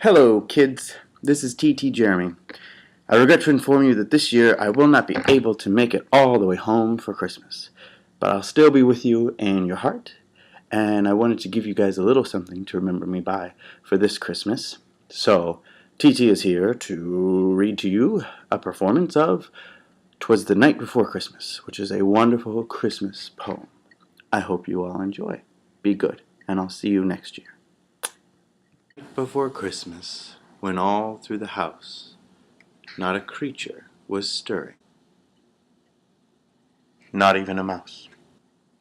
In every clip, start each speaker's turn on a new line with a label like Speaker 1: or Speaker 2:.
Speaker 1: Hello, kids. This is TT Jeremy. I regret to inform you that this year I will not be able to make it all the way home for Christmas, but I'll still be with you in your heart, and I wanted to give you guys a little something to remember me by for this Christmas. So, TT is here to read to you a performance of "'Twas the Night Before Christmas," which is a wonderful Christmas poem. I hope you all enjoy. Be good, and I'll see you next year. Before Christmas, when all through the house not a creature was stirring, not even a mouse.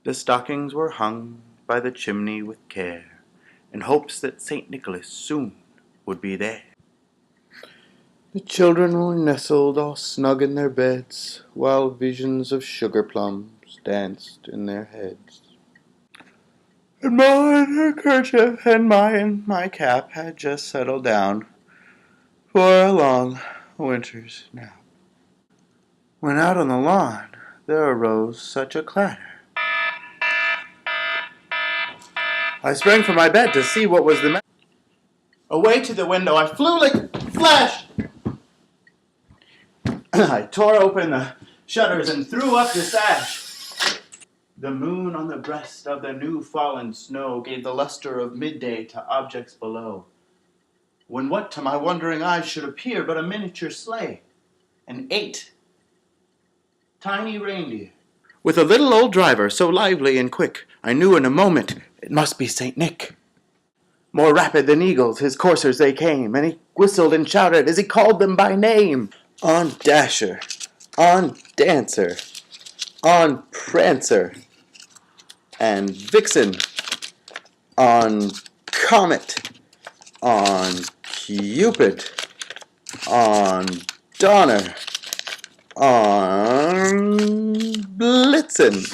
Speaker 1: The stockings were hung by the chimney with care, in hopes that St. Nicholas soon would be there. The children were nestled all snug in their beds, while visions of sugar plums danced in their heads. And my handkerchief and my cap had just settled down for a long winter's nap, when out on the lawn there arose such a clatter. I sprang from my bed to see what was the matter. Away to the window I flew like a flash. I tore open the shutters and threw up the sash. The moon on the breast of the new-fallen snow gave the luster of midday to objects below, when what to my wondering eyes should appear but a miniature sleigh, and 8 tiny reindeer, with a little old driver so lively and quick, I knew in a moment it must be St. Nick. More rapid than eagles his coursers they came, and he whistled and shouted as he called them by name. On Dasher, on Dancer, on Prancer, and Vixen, on Comet, on Cupid, on Donner, on Blitzen.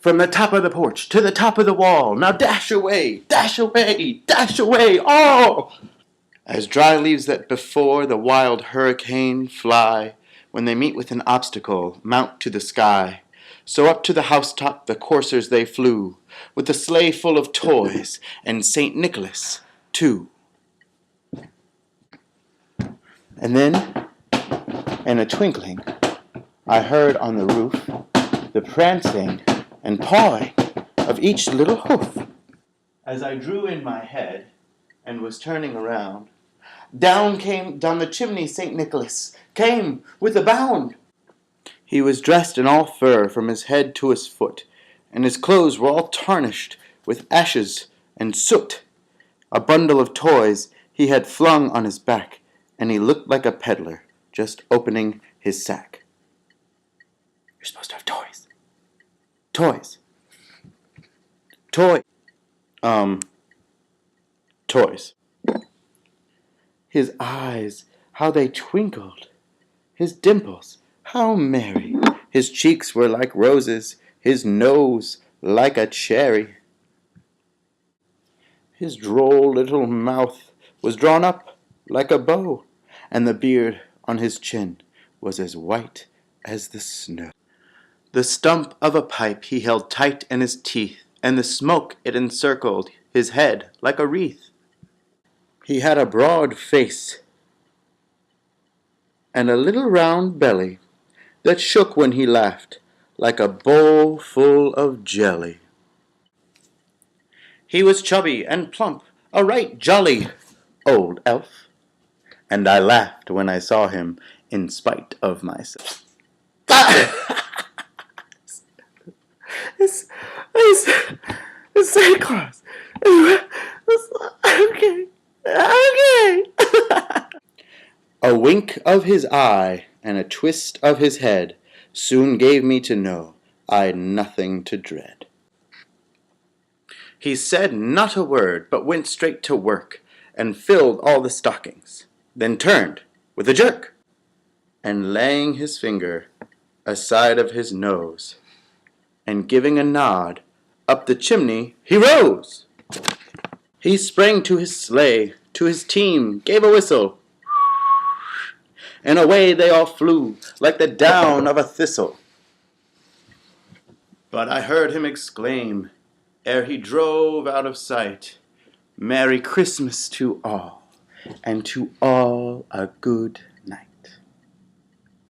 Speaker 1: From the top of the porch to the top of the wall, now dash away, dash away, dash away, all! As dry leaves that before the wild hurricane fly, when they meet with an obstacle, mount to the sky, so up to the housetop the coursers they flew, with the sleigh full of toys, and St. Nicholas, too. And then, in a twinkling, I heard on the roof the prancing and pawing of each little hoof. As I drew in my head and was turning around, down the chimney St. Nicholas came with a bound. He was dressed in all fur from his head to his foot, and his clothes were all tarnished with ashes and soot. A bundle of toys he had flung on his back, and he looked like a peddler just opening his sack. You're supposed to have toys. Toys. Toys. His eyes, how they twinkled. His dimples, how merry. His cheeks were like roses, his nose like a cherry. His droll little mouth was drawn up like a bow, and the beard on his chin was as white as the snow. The stump of a pipe he held tight in his teeth, and the smoke it encircled his head like a wreath. He had a broad face and a little round belly that shook when he laughed like a bowl full of jelly. He was chubby and plump, a right jolly old elf, and I laughed when I saw him in spite of myself. It's Santa Claus. Okay. A wink of his eye and a twist of his head soon gave me to know I'd nothing to dread. He said not a word, but went straight to work and filled all the stockings, then turned with a jerk, and laying his finger aside of his nose, and giving a nod, up the chimney he rose. He sprang to his sleigh, to his team, gave a whistle, and away they all flew like the down of a thistle. But I heard him exclaim, ere he drove out of sight, "Merry Christmas to all." and to all a good